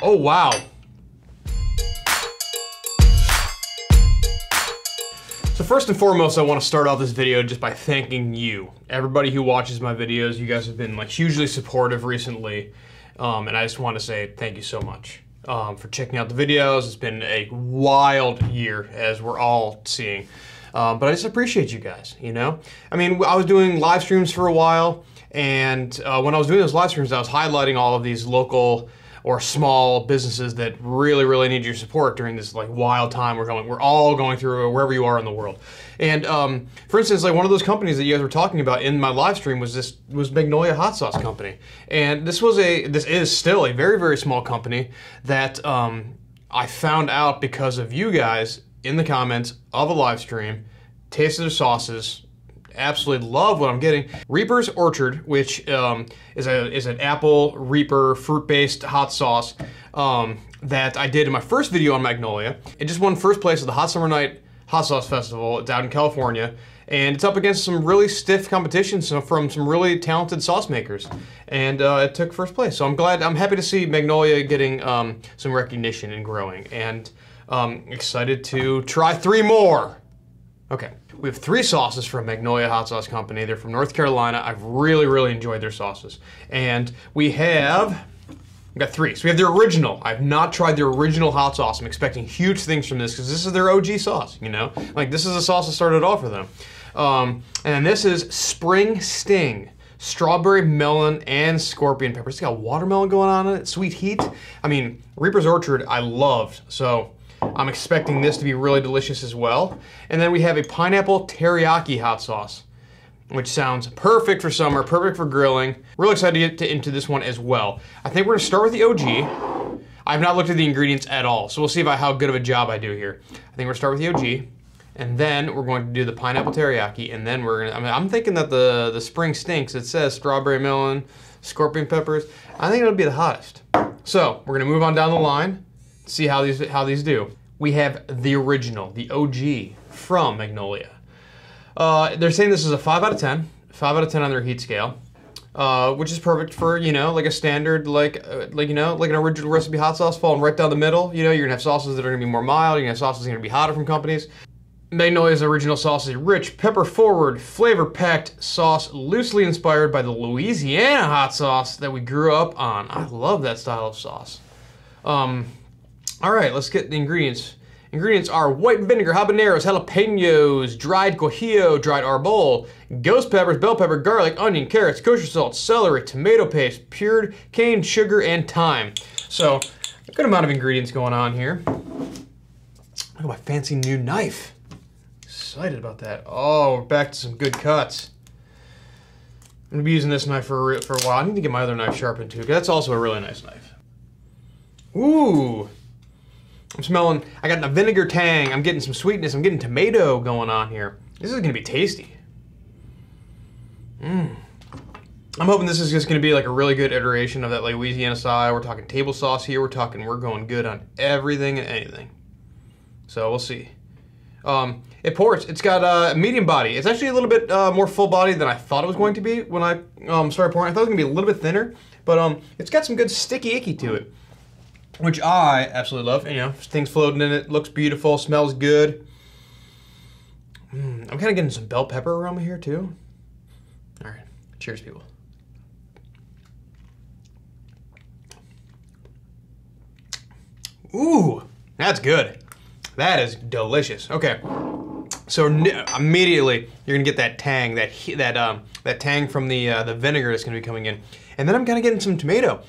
Oh, wow. So first and foremost, I want to start off this video just by thanking you. Everybody who watches my videos, you guys have been like hugely supportive recently. And I just want to say thank you so much for checking out the videos. It's been a wild year, as we're all seeing. But I just appreciate you guys, you know? I mean, I was doing live streams for a while, and when I was doing those live streams, I was highlighting all of these local or small businesses that really, really need your support during this like wild time we're all going through, wherever you are in the world. And for instance, like one of those companies that you guys were talking about in my live stream was Magnolia hot sauce company. And this is still a very, very small company that I found out because of you guys in the comments of a live stream, tasted their sauces, absolutely love what I'm getting. Reaper's Orchard, which is an apple Reaper fruit-based hot sauce that I did in my first video on Magnolia. It just won first place at the Hot Summer Night Hot Sauce Festival. It's out in California, and it's up against some really stiff competition from some really talented sauce makers, and it took first place. So I'm happy to see Magnolia getting some recognition and growing, and excited to try 3 more. Okay, we have 3 sauces from Magnolia Hot Sauce Company. They're from North Carolina. I've really, really enjoyed their sauces. And we've got 3. So we have their original. I've not tried their original hot sauce. I'm expecting huge things from this because this is their OG sauce, you know? Like, this is a sauce that started off for them. And this is Spring Sting. Strawberry, melon, and scorpion pepper. It's got watermelon going on in it, sweet heat. I mean, Reaper's Orchard I loved, so I'm expecting this to be really delicious as well. And then we have a pineapple teriyaki hot sauce, which sounds perfect for summer, perfect for grilling. Really excited to get into this one as well. I think we're gonna start with the OG. I've not looked at the ingredients at all, so we'll see how good of a job I do here. I think we're gonna start with the OG, and then we're going to do the pineapple teriyaki, and then I'm thinking that the spring stinks. It says strawberry, melon, scorpion peppers. I think it'll be the hottest. So we're gonna move on down the line, see how these do. We have the original, the OG from Magnolia. They're saying this is a 5 out of 10, 5 out of 10 on their heat scale, which is perfect for, you know, like a standard, like an original recipe hot sauce falling right down the middle. You know, you're gonna have sauces that are gonna be more mild, you're gonna have sauces that are gonna be hotter from companies. Magnolia's original sauce is a rich, pepper-forward, flavor-packed sauce loosely inspired by the Louisiana hot sauce that we grew up on. I love that style of sauce. All right, let's get the ingredients. Ingredients are white vinegar, habaneros, jalapenos, dried guajillo, dried arbol, ghost peppers, bell pepper, garlic, onion, carrots, kosher salt, celery, tomato paste, cured cane sugar, and thyme. So, a good amount of ingredients going on here. Look at my fancy new knife. Excited about that. Oh, we're back to some good cuts. I'm gonna be using this knife for a while. I need to get my other knife sharpened too, because that's also a really nice knife. Ooh. I'm smelling, I got the vinegar tang, I'm getting some sweetness, I'm getting tomato going on here. This is gonna be tasty. I'm hoping this is just gonna be like a really good iteration of that Louisiana style. We're talking table sauce here, we're going good on everything and anything. So we'll see. It pours, it's got a medium body. It's actually a little bit more full body than I thought it was going to be when I started pouring. I thought it was gonna be a little bit thinner, but it's got some good sticky icky to it, which I absolutely love. You know, things floating in it, looks beautiful, smells good. I'm kind of getting some bell pepper aroma here too. All right, cheers, people. Ooh, that's good. That is delicious. Okay, so immediately you're gonna get that tang, that tang from the vinegar that's gonna be coming in, and then I'm kind of getting some tomato.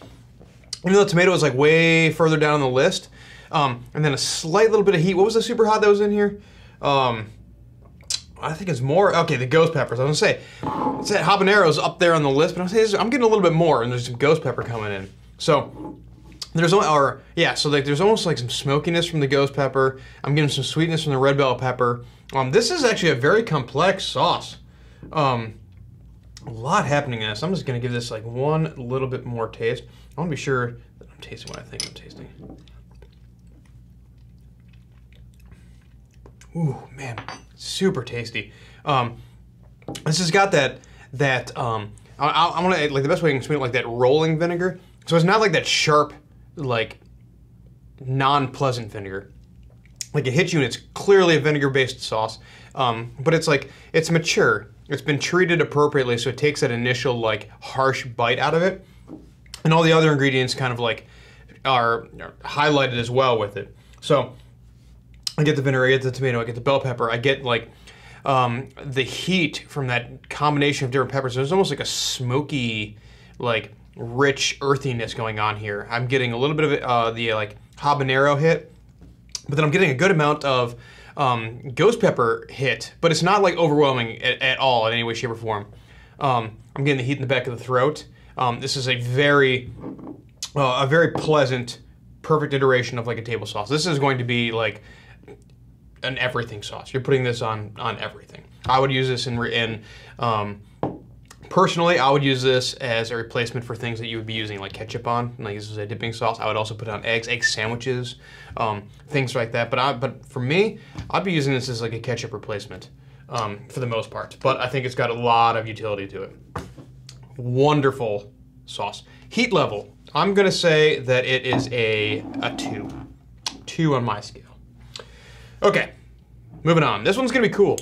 Even though the tomato is like way further down on the list, and then a slight little bit of heat. What was the super hot that was in here? I think it's more, okay, the ghost peppers. I was gonna say, it's that habanero's up there on the list, but I'm getting a little bit more, and there's some ghost pepper coming in. So there's there's almost like some smokiness from the ghost pepper. I'm getting some sweetness from the red bell pepper. This is actually a very complex sauce. A lot happening in this. I'm just gonna give this like one little bit more taste. I want to be sure that I'm tasting what I think I'm tasting. Ooh, man, super tasty. This has got I want to, like, the best way I can explain it, like that rolling vinegar. So it's not like that sharp, like non-pleasant vinegar. Like it hits you and it's clearly a vinegar-based sauce, but it's mature. It's been treated appropriately, so it takes that initial like harsh bite out of it, and all the other ingredients kind of like are highlighted as well with it. So I get the vinegar, I get the tomato, I get the bell pepper, I get like the heat from that combination of different peppers. There's almost like a smoky, like rich earthiness going on here. I'm getting a little bit of the like habanero hit, but then I'm getting a good amount of ghost pepper hit, but it's not like overwhelming at all in any way, shape, or form. I'm getting the heat in the back of the throat. This is a very pleasant, perfect iteration of like a table sauce. This is going to be like an everything sauce. You're putting this on everything. I would use this personally, I would use this as a replacement for things that you would be using like ketchup on. Like this is a dipping sauce. I would also put it on egg sandwiches, things like that. But for me, I'd be using this as like a ketchup replacement for the most part. But I think it's got a lot of utility to it. Wonderful sauce. Heat level, I'm gonna say that it is a 2. 2 on my scale. Okay, moving on. This one's gonna be cool.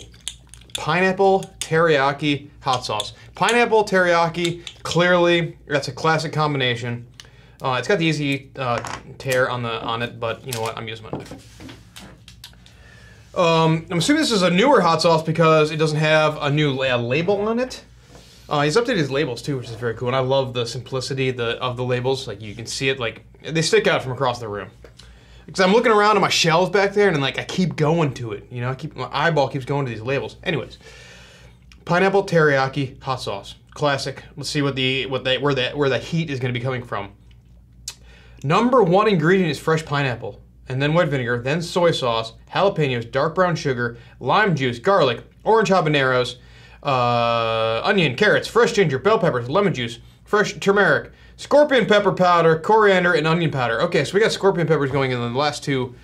Pineapple teriyaki hot sauce. Pineapple teriyaki, clearly that's a classic combination. It's got the easy tear on it, but you know what? I'm using my knife. I'm assuming this is a newer hot sauce because it doesn't have a new label on it. He's updated his labels too, which is very cool, and I love the simplicity of the labels. Like you can see it, like they stick out from across the room. Because I'm looking around at my shelves back there, and like I keep going to it. You know, my eyeball keeps going to these labels. Anyways, pineapple teriyaki hot sauce, classic. Let's see where the heat is going to be coming from. Number 1 ingredient is fresh pineapple, and then white vinegar, then soy sauce, jalapenos, dark brown sugar, lime juice, garlic, orange habaneros, onion, carrots, fresh ginger, bell peppers, lemon juice, fresh turmeric, scorpion pepper powder, coriander, and onion powder. Okay, so we got scorpion peppers going in the last 2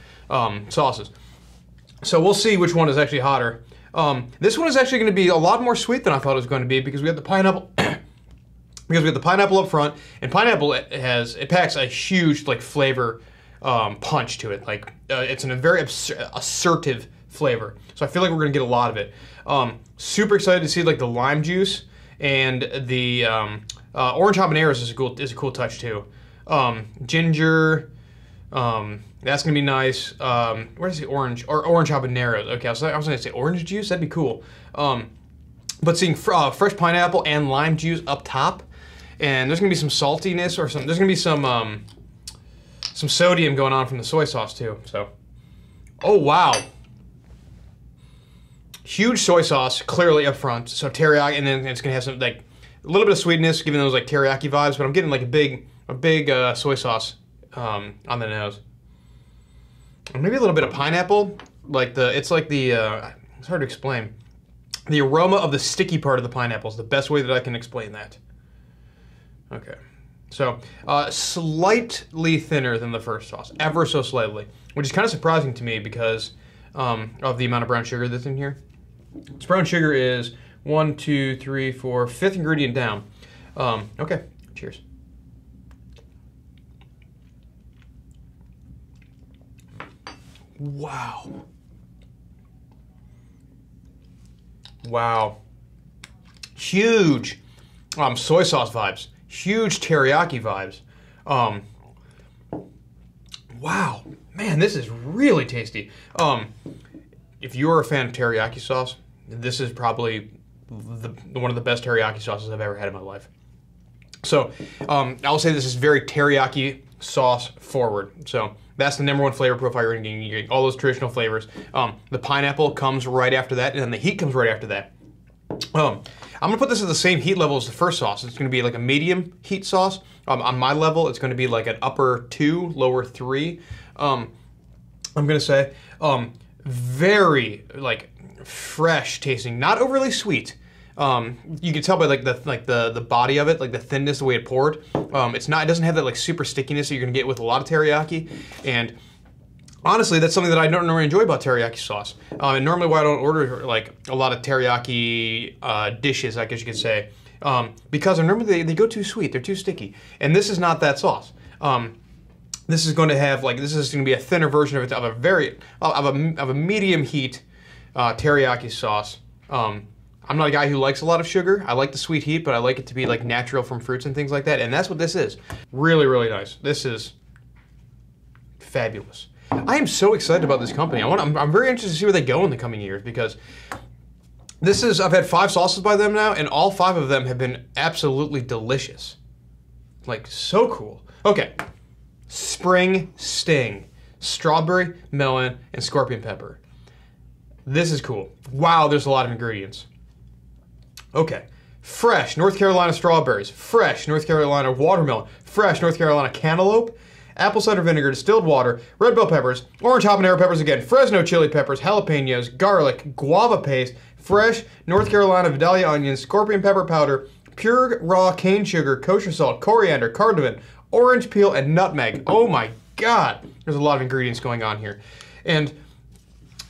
sauces. So we'll see which one is actually hotter. This one is actually going to be a lot more sweet than I thought it was going to be because we have the pineapple. Because we have the pineapple up front, and pineapple it packs a huge like flavor punch to it. Like it's a very assertive flavor. So I feel like we're going to get a lot of it. Super excited to see like the lime juice and the orange habaneros is a cool touch too. Ginger, that's gonna be nice. Where's the orange or orange habaneros? Okay, I was gonna say orange juice. That'd be cool. But seeing fresh pineapple and lime juice up top, and there's gonna be some saltiness or there's gonna be some sodium going on from the soy sauce too. So, oh wow. Huge soy sauce, clearly up front. So teriyaki, and then it's gonna have some like a little bit of sweetness, giving those like teriyaki vibes. But I'm getting like a big soy sauce on the nose, and maybe a little bit of pineapple. Like it's hard to explain. The aroma of the sticky part of the pineapple is the best way that I can explain that. Okay, so slightly thinner than the first sauce, ever so slightly, which is kind of surprising to me because of the amount of brown sugar that's in here. This brown sugar is 1, 2, 3, 4, 5th ingredient down. Okay, cheers. Wow. Wow. Huge soy sauce vibes. Huge teriyaki vibes. Wow. Man, this is really tasty. If you're a fan of teriyaki sauce, this is probably one of the best teriyaki sauces I've ever had in my life. So I'll say this is very teriyaki sauce forward. So that's the #1 flavor profile you're getting all those traditional flavors. The pineapple comes right after that, and then the heat comes right after that. I'm gonna put this at the same heat level as the first sauce. It's gonna be like a medium heat sauce. On my level, it's gonna be like an upper 2, lower 3. I'm gonna say very like fresh tasting, not overly sweet. You can tell by like the body of it, like the thinness, the way it poured. It doesn't have that like super stickiness that you're gonna get with a lot of teriyaki. And honestly, that's something that I don't normally enjoy about teriyaki sauce. And normally why I don't order like a lot of teriyaki dishes, I guess you could say, because normally they go too sweet, they're too sticky. And this is not that sauce. This is going to have like, this is going to be a thinner version of it, of a medium heat teriyaki sauce. I'm not a guy who likes a lot of sugar. I like the sweet heat, but I like it to be like natural from fruits and things like that. And that's what this is. Really, really nice. This is fabulous. I am so excited about this company. I'm very interested to see where they go in the coming years, because this is, I've had 5 sauces by them now, and all 5 of them have been absolutely delicious. Like, so cool. Okay. Spring Sting. Strawberry, melon, and scorpion pepper. This is cool. Wow, there's a lot of ingredients. Okay. Fresh North Carolina strawberries. Fresh North Carolina watermelon. Fresh North Carolina cantaloupe. Apple cider vinegar, distilled water, red bell peppers, orange habanero peppers again, Fresno chili peppers, jalapenos, garlic, guava paste, fresh North Carolina Vidalia onions, scorpion pepper powder, pure raw cane sugar, kosher salt, coriander, cardamom, orange peel, and nutmeg. Oh my God, there's a lot of ingredients going on here. And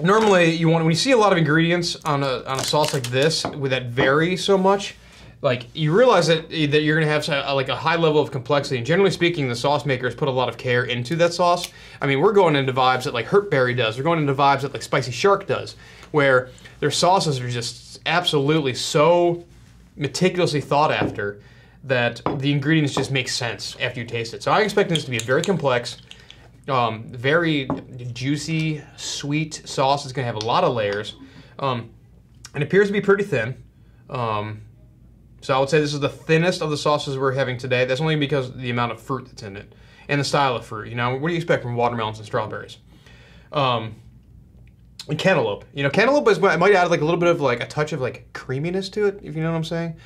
normally, when you see a lot of ingredients on a sauce like this, that vary so much, like, you realize that you're gonna have like a high level of complexity. And generally speaking, the sauce makers put a lot of care into that sauce. I mean, we're going into vibes that like Hurtberry does. We're going into vibes that like Spicy Shark does, where their sauces are just absolutely so meticulously thought after that the ingredients just make sense after you taste it. So I expect this to be a very complex, very juicy, sweet sauce. It's gonna have a lot of layers. It appears to be pretty thin. So I would say this is the thinnest of the sauces we're having today. That's only because of the amount of fruit that's in it and the style of fruit. You know, what do you expect from watermelons and strawberries? And cantaloupe. You know, cantaloupe might add like a little bit of like a touch of like creaminess to it, if you know what I'm saying.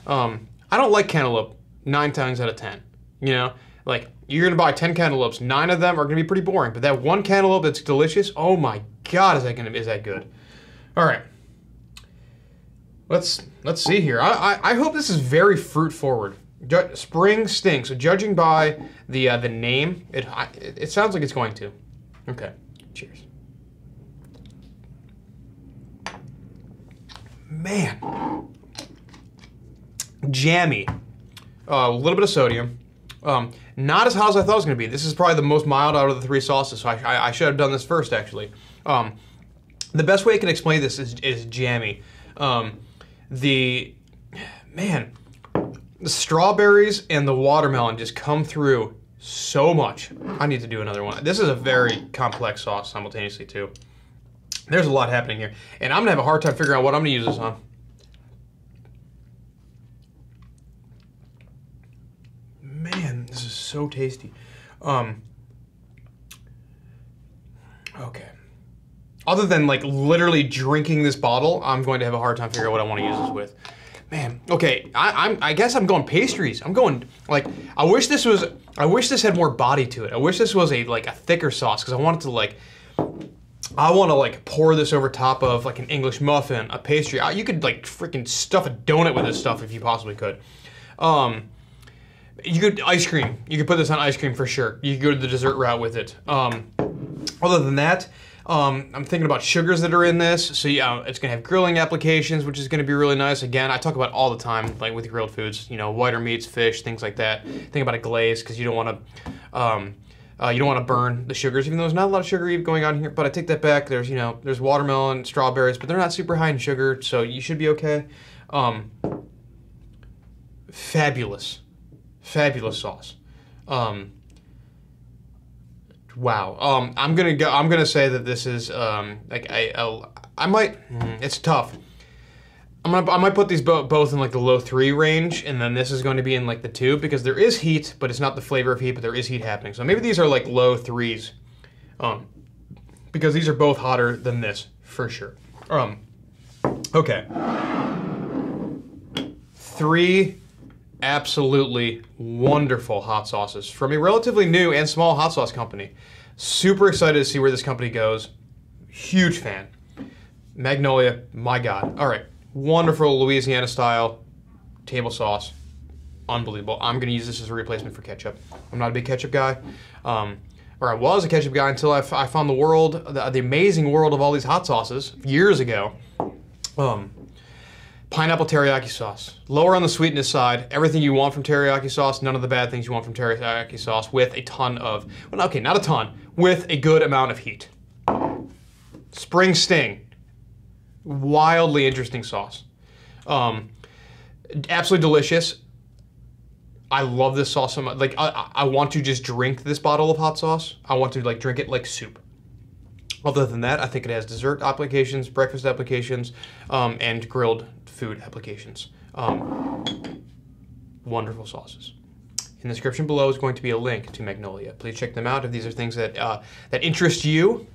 I don't like cantaloupe 9 times out of 10. You know, like you're gonna buy 10 cantaloupes, 9 of them are gonna be pretty boring. But that one cantaloupe that's delicious, oh my God, is that good? All right. Let's see here. I hope this is very fruit forward. Spring Sting. So judging by the name, it sounds like it's going to. Okay. Cheers. Man. Jammy. A little bit of sodium. Not as hot as I thought it was going to be. This is probably the most mild out of the 3 sauces, so I should have done this first, actually. The best way I can explain this is jammy. The strawberries and the watermelon just come through so much. I need to do another one. This is a very complex sauce simultaneously too. There's a lot happening here. And I'm gonna have a hard time figuring out what I'm gonna use this on. Man, this is so tasty. Okay. Other than like literally drinking this bottle, I'm going to have a hard time figuring out what I want to use this with. Man, okay, I guess I'm going pastries. I'm going like I wish this had more body to it. I wish this was a thicker sauce, because I want to like pour this over top of like an English muffin, a pastry. You could like freaking stuff a donut with this stuff if you possibly could. You could ice cream. You could put this on ice cream for sure. You could go to the dessert route with it. Other than that, I'm thinking about sugars that are in this. So yeah, it's gonna have grilling applications, which is gonna be really nice. Again, I talk about all the time, like with grilled foods, you know, whiter meats, fish, things like that. Think about a glaze, because you don't want to burn the sugars, even though there's not a lot of sugar going on here. But I take that back. There's watermelon, strawberries, but they're not super high in sugar, so you should be okay. Fabulous sauce. Wow. I'm gonna say that this is it's tough. I might put these both in like the low 3 range, and then this is going to be in like the 2, because there is heat, but it's not the flavor of heat, but there is heat happening. So maybe these are like low 3s, because these are both hotter than this for sure. Okay. 3 absolutely wonderful hot sauces from a relatively new and small hot sauce company. Super excited to see where this company goes. Huge fan. Magnolia, my God. All right, wonderful Louisiana style table sauce. Unbelievable. I'm gonna use this as a replacement for ketchup. I'm not a big ketchup guy. Or I was a ketchup guy until I found the amazing world of all these hot sauces years ago. Pineapple teriyaki sauce. Lower on the sweetness side. Everything you want from teriyaki sauce. None of the bad things you want from teriyaki sauce. With a ton of, well, okay, not a ton. With a good amount of heat. Spring Sting. Wildly interesting sauce. Absolutely delicious. I love this sauce so much. Like, I want to just drink this bottle of hot sauce. I want to like drink it like soup. Other than that, I think it has dessert applications, breakfast applications, and grilled food applications. Wonderful sauces. In the description below is going to be a link to Magnolia. Please check them out if these are things that that interest you.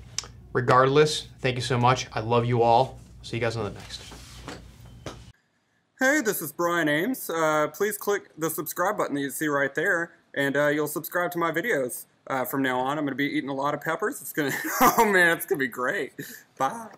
Regardless, thank you so much. I love you all. See you guys on the next. Hey, this is Brian Ames. Please click the subscribe button that you see right there, and you'll subscribe to my videos. From now on, I'm going to be eating a lot of peppers. It's going to, oh man, it's going to be great. Bye.